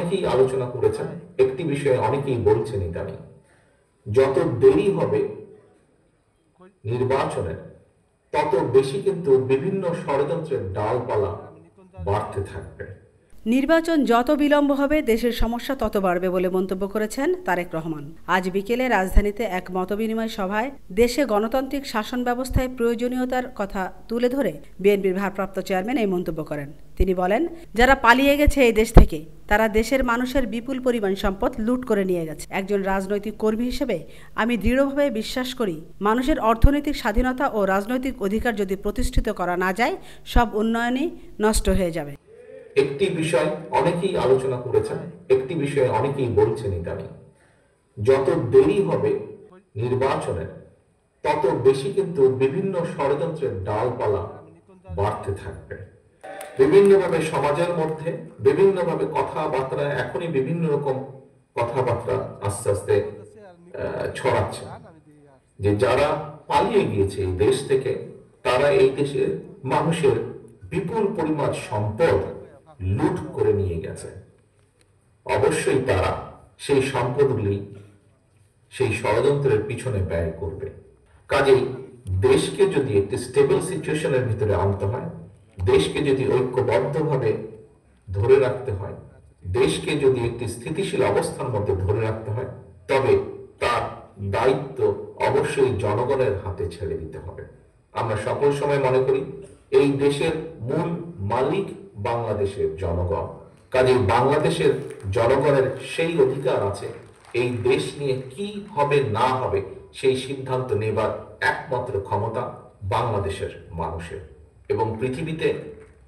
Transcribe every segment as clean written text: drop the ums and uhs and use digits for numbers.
অনেকেই আলোচনা করেছেন, একটি বিষয়ে অনেকেই বলছেন ইদানিং যত দেরি হবে নির্বাচনের তত বেশি কিন্তু বিভিন্ন ষড়যন্ত্রের ডালপালা বাড়তে থাকবে। নির্বাচন যত বিলম্ব হবে দেশের সমস্যা তত বাড়বে বলে মন্তব্য করেছেন তারেক রহমান। আজ বিকেলে রাজধানীতে এক মতবিনিময় সভায় দেশে গণতান্ত্রিক শাসন ব্যবস্থায় প্রয়োজনীয়তার কথা তুলে ধরে বিএনপির ভারপ্রাপ্ত চেয়ারম্যান এই মন্তব্য করেন। তিনি বলেন, যারা পালিয়ে গেছে এই দেশ থেকে তারা দেশের মানুষের বিপুল পরিমাণ সম্পদ লুট করে নিয়ে গেছে। একজন রাজনৈতিক কর্মী হিসেবে আমি দৃঢ়ভাবে বিশ্বাস করি, মানুষের অর্থনৈতিক স্বাধীনতা ও রাজনৈতিক অধিকার যদি প্রতিষ্ঠিত করা না যায়, সব উন্নয়নই নষ্ট হয়ে যাবে। একটি বিষয় অনেকেই আলোচনা করেছেন, একটি বিষয়ে অনেকেই বলছেন ইদানিং যত দেরি হবে নির্বাচনের তত বেশি কিন্তু বিভিন্ন ষড়যন্ত্রের ডালপালা বাড়তে থাকবে। বিভিন্নভাবে সমাজের মধ্যে বিভিন্নভাবে কথাবার্তা, এখনই বিভিন্ন রকম কথাবার্তা আস্তে আস্তে ছড়াচ্ছে যে যারা পালিয়ে গিয়েছে এই দেশ থেকে তারা এই দেশের মানুষের বিপুল পরিমাণ সম্পদ লুট করে নিয়ে গেছে। অবশ্যই তারা সেই সম্পদগুলি সেই ষড়যন্ত্রের পিছনে ব্যয় করবে। কাজেই দেশকে যদি একটি স্টেবল সিচুয়েশনের ভিতরে আনতে হয়, দেশকে যদি ঐক্যবদ্ধভাবে ধরে রাখতে হয়, দেশকে যদি একটি স্থিতিশীল অবস্থার মধ্যে ধরে রাখতে হয়, তবে তার দায়িত্ব অবশ্যই জনগণের হাতে ছেড়ে দিতে হবে। আমরা সকল সময় মনে করি এই দেশের মূল মালিক বাংলাদেশের জনগণ। কাজেই বাংলাদেশের জনগণের সেই অধিকার আছে এই দেশ নিয়ে কি হবে না হবে সেই সিদ্ধান্ত নেবার একমাত্র ক্ষমতা বাংলাদেশের মানুষের। এবং পৃথিবীতে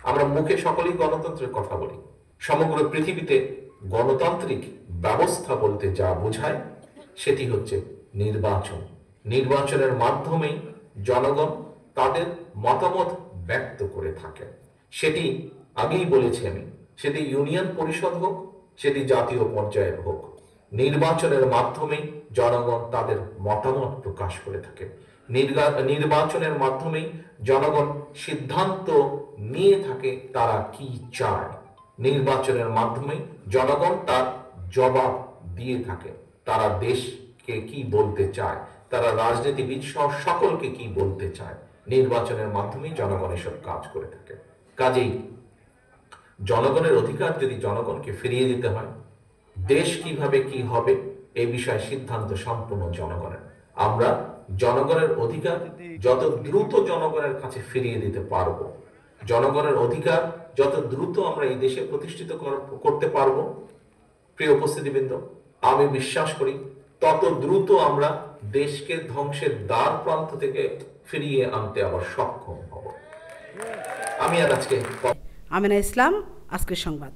আমরা মুখে সকলেই গণতন্ত্রের কথা বলি, সমগ্র পৃথিবীতে গণতান্ত্রিক ব্যবস্থা বলতে যা বোঝায় সেটি হচ্ছে নির্বাচন। নির্বাচনের মাধ্যমেই জনগণ তাদের মতামত ব্যক্ত করে থাকে। সেটি আগেই বলেছি আমি, সেটি ইউনিয়ন পরিষদ হোক, সেটি জাতীয় পর্যায়ের হোক, নির্বাচনের মাধ্যমেই জনগণ তাদের মতামত প্রকাশ করে থাকে। নির্বাচনের মাধ্যমেই জনগণ সিদ্ধান্ত নিয়ে থাকে তারা কি চায়। নির্বাচনের মাধ্যমেই জনগণ তার জবাব দিয়ে থাকে তারা দেশকে কি বলতে চায়, তারা রাজনীতিবিদ সহ সকলকে কি বলতে চায়। নির্বাচনের মাধ্যমেই জনগণ এসব কাজ করে থাকে। কাজেই জনগণের অধিকার যদি জনগণকে ফিরিয়ে দিতে হয়, দেশ কিভাবে কি হবে এই বিষয়ে সিদ্ধান্ত সম্পূর্ণ জনগণের। আমরা জনগণের অধিকার যত দ্রুত জনগণের কাছে ফিরিয়ে দিতে পারবো, জনগণের অধিকার যত দ্রুত আমরা এই দেশে প্রতিষ্ঠিত করতে পারবো, প্রিয় উপস্থিতিবৃন্দ, আমি বিশ্বাস করি তত দ্রুত আমরা দেশকে ধ্বংসের দ্বার প্রান্ত থেকে ফিরিয়ে আনতে আবার সক্ষম হব। আমি আর আজকে আমিনা ইসলাম, আজকের সংবাদ।